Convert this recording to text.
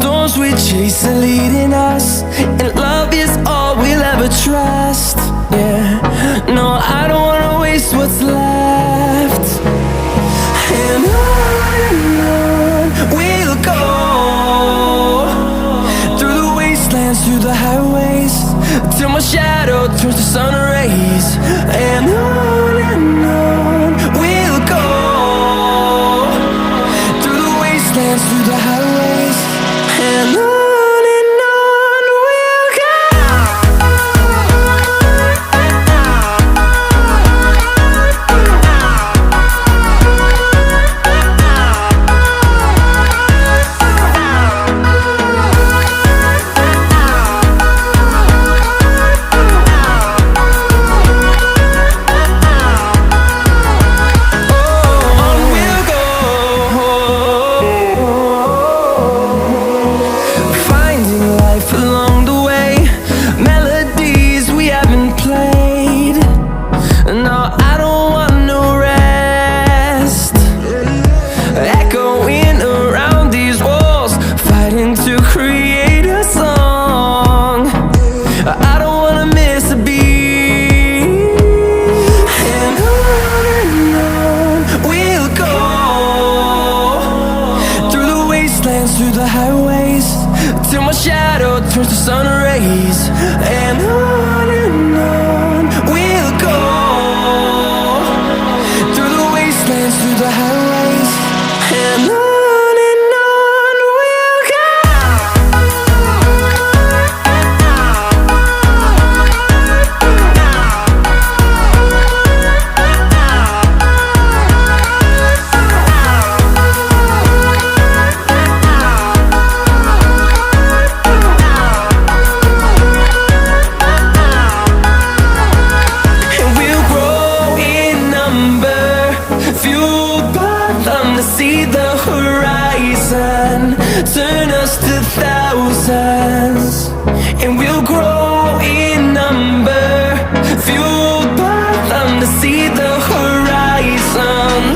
storms we chase are leading us, and love is all we'll ever trust. Yeah, no, I don't wanna waste what's left. And on we'll go, through the wastelands, through the highways, till my shadow turns to sun rays. And on we'll go, through the wastelands, through the highways, and on. To create a song, I don't wanna miss a beat. And on we'll go, through the wastelands, through the highways, till my shadow turns to sun rays. And on we'll go, through the wastelands, through the highways, and on. See the horizon turn us to thousands, and we'll grow